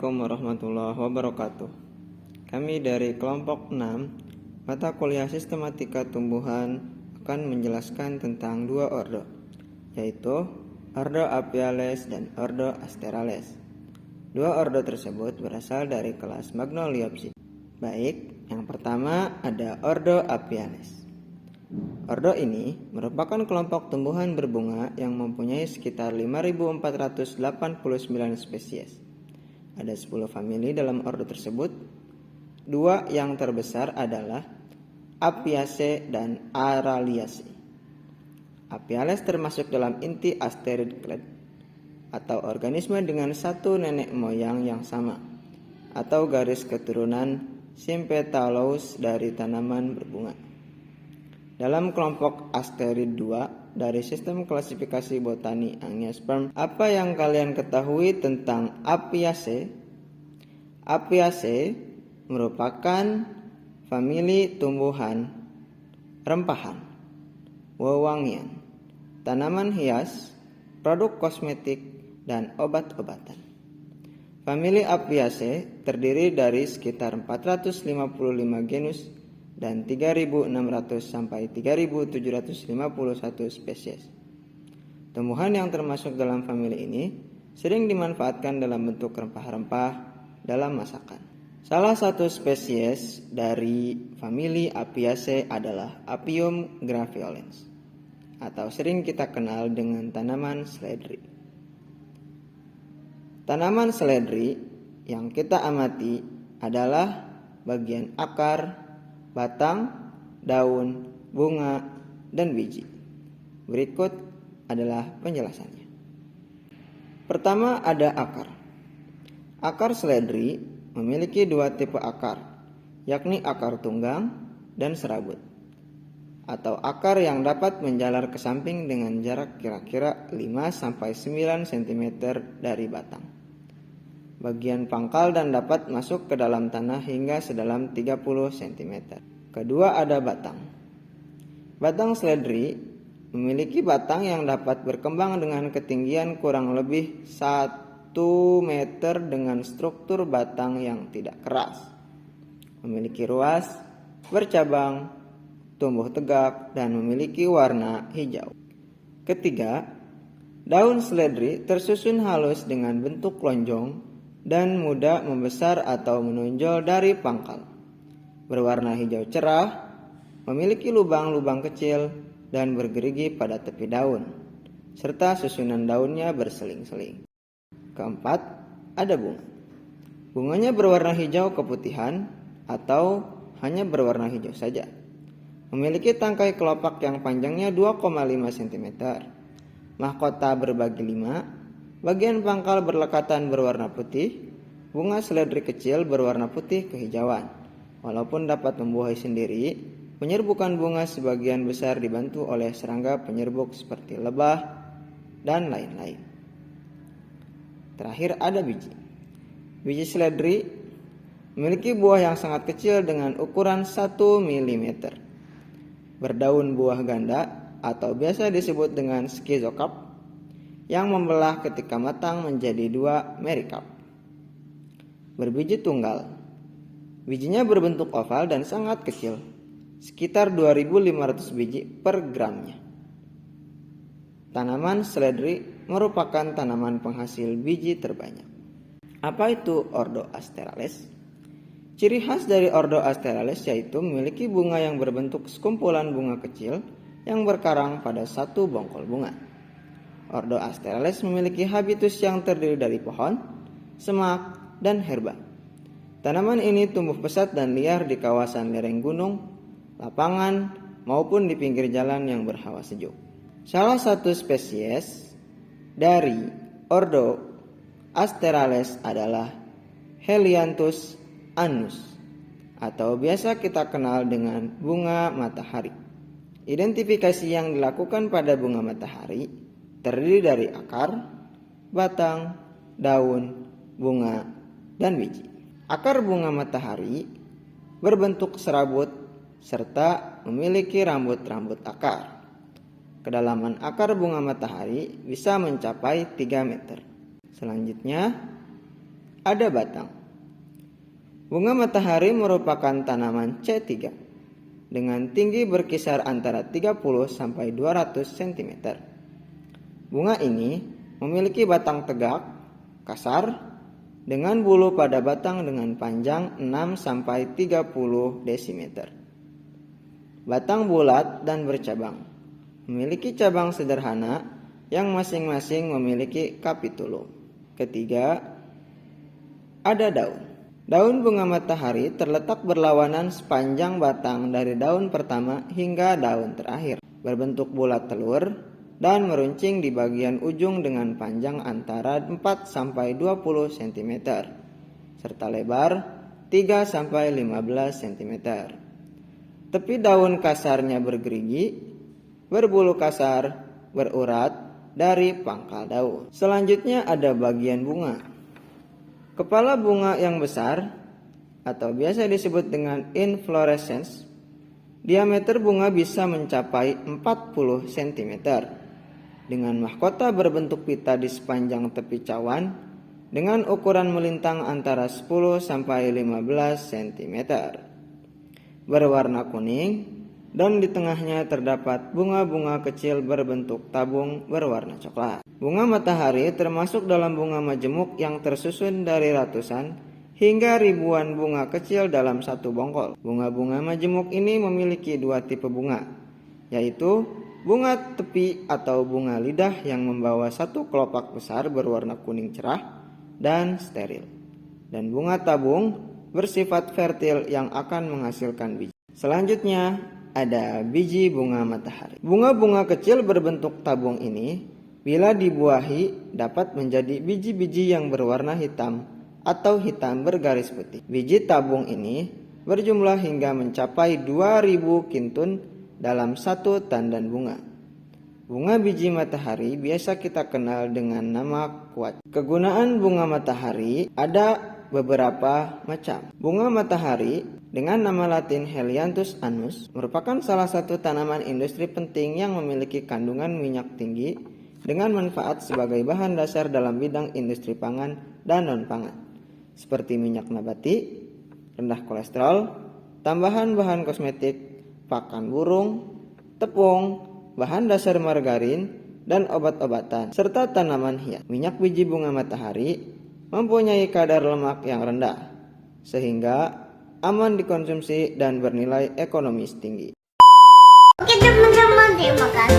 Assalamualaikum warahmatullahi wabarakatuh. Kami dari kelompok 6 mata kuliah sistematika tumbuhan akan menjelaskan tentang dua ordo, yaitu ordo Apiales dan ordo Asterales. Dua ordo tersebut berasal dari kelas Magnoliopsis. Baik, yang pertama ada ordo Apiales. Ordo ini merupakan kelompok tumbuhan berbunga yang mempunyai sekitar 5.489 spesies. Ada 10 famili dalam ordo tersebut. Dua yang terbesar adalah Apiaceae dan Araliaceae. Apiales termasuk dalam inti asterid clade atau organisme dengan satu nenek moyang yang sama atau garis keturunan Sympetalaceae dari tanaman berbunga. Dalam kelompok asterid 2 dari sistem klasifikasi botani Angiosperm, apa yang kalian ketahui tentang Apiaceae? Apiaceae merupakan famili tumbuhan rempahan, wewangian, tanaman hias, produk kosmetik, dan obat-obatan. Famili Apiaceae terdiri dari sekitar 455 genus dan 3.600 sampai 3.751 spesies. Tumbuhan yang termasuk dalam famili ini sering dimanfaatkan dalam bentuk rempah-rempah dalam masakan. Salah satu spesies dari famili Apiaceae adalah Apium graveolens atau sering kita kenal dengan tanaman seledri. Tanaman seledri yang kita amati adalah bagian akar, batang, daun, bunga, dan biji. Berikut adalah penjelasannya. Pertama ada akar. Akar seledri memiliki dua tipe akar, yakni akar tunggang dan serabut, atau akar yang dapat menjalar ke samping dengan jarak kira-kira 5-9 cm dari batang. Bagian pangkal dan dapat masuk ke dalam tanah hingga sedalam 30 cm. Kedua ada batang. Batang seledri memiliki batang yang dapat berkembang dengan ketinggian kurang lebih 1 meter dengan struktur batang yang tidak keras. Memiliki ruas, bercabang, tumbuh tegak, dan memiliki warna hijau. Ketiga, daun seledri tersusun halus dengan bentuk lonjong dan mudah membesar atau menonjol dari pangkal. Berwarna hijau cerah, memiliki lubang-lubang kecil dan bergerigi pada tepi daun, serta susunan daunnya berseling-seling. Keempat, ada bunga. Bunganya berwarna hijau keputihan atau hanya berwarna hijau saja. Memiliki tangkai kelopak yang panjangnya 2,5 cm. Mahkota berbagi 5. Bagian pangkal berlekatan berwarna putih. Bunga seledri kecil berwarna putih kehijauan. Walaupun dapat membuahi sendiri, penyerbukan bunga sebagian besar dibantu oleh serangga penyerbuk seperti lebah dan lain-lain. Terakhir ada biji. Biji seledri memiliki buah yang sangat kecil dengan ukuran 1 mm. Berdaun buah ganda atau biasa disebut dengan schizocap yang membelah ketika matang menjadi 2 merikap. Berbiji tunggal. Bijinya berbentuk oval dan sangat kecil, sekitar 2.500 biji per gramnya. Tanaman seledri merupakan tanaman penghasil biji terbanyak. Apa itu ordo Asterales? Ciri khas dari ordo Asterales yaitu memiliki bunga yang berbentuk sekumpulan bunga kecil yang berkarang pada satu bongkol bunga. Ordo Asterales memiliki habitus yang terdiri dari pohon, semak, dan herba. Tanaman ini tumbuh pesat dan liar di kawasan lereng gunung, lapangan, maupun di pinggir jalan yang berhawa sejuk. Salah satu spesies dari ordo Asterales adalah Helianthus annus, atau biasa kita kenal dengan bunga matahari. Identifikasi yang dilakukan pada bunga matahari terdiri dari akar, batang, daun, bunga, dan biji. Akar bunga matahari berbentuk serabut serta memiliki rambut-rambut akar. Kedalaman akar bunga matahari bisa mencapai 3 meter. Selanjutnya ada batang. Bunga matahari merupakan tanaman C3 dengan tinggi berkisar antara 30 sampai 200 cm. Bunga ini memiliki batang tegak, kasar, dengan bulu pada batang dengan panjang 6 sampai 30 dm. Batang bulat dan bercabang. Memiliki cabang sederhana yang masing-masing memiliki kapitulum. Ketiga, ada daun. Daun bunga matahari terletak berlawanan sepanjang batang dari daun pertama hingga daun terakhir. Berbentuk bulat telur dan meruncing di bagian ujung dengan panjang antara 4 sampai 20 cm serta lebar 3 sampai 15 cm. Tepi daun kasarnya bergerigi, berbulu kasar, berurat dari pangkal daun. Selanjutnya ada bagian bunga. Kepala bunga yang besar atau biasa disebut dengan inflorescence, diameter bunga bisa mencapai 40 cm dengan mahkota berbentuk pita di sepanjang tepi cawan dengan ukuran melintang antara 10 sampai 15 cm. Berwarna kuning dan di tengahnya terdapat bunga-bunga kecil berbentuk tabung berwarna coklat. Bunga matahari termasuk dalam bunga majemuk yang tersusun dari ratusan hingga ribuan bunga kecil dalam satu bongkol. Bunga-bunga majemuk ini memiliki dua tipe bunga, yaitu bunga tepi atau bunga lidah yang membawa satu kelopak besar berwarna kuning cerah dan steril, dan bunga tabung bersifat fertil yang akan menghasilkan biji. Selanjutnya ada biji bunga matahari. Bunga-bunga kecil berbentuk tabung ini bila dibuahi dapat menjadi biji-biji yang berwarna hitam atau hitam bergaris putih. Biji tabung ini berjumlah hingga mencapai 2000 kintun dalam satu tandan bunga. Bunga biji matahari biasa kita kenal dengan nama kuat. Kegunaan bunga matahari ada beberapa macam. Bunga matahari dengan nama latin Helianthus annus merupakan salah satu tanaman industri penting yang memiliki kandungan minyak tinggi dengan manfaat sebagai bahan dasar dalam bidang industri pangan dan non-pangan, seperti minyak nabati, rendah kolesterol, tambahan bahan kosmetik, pakan burung, tepung, bahan dasar margarin, dan obat-obatan, serta tanaman hias. Minyak biji bunga matahari mempunyai kadar lemak yang rendah, sehingga aman dikonsumsi dan bernilai ekonomis tinggi. Oke teman-teman, terima kasih.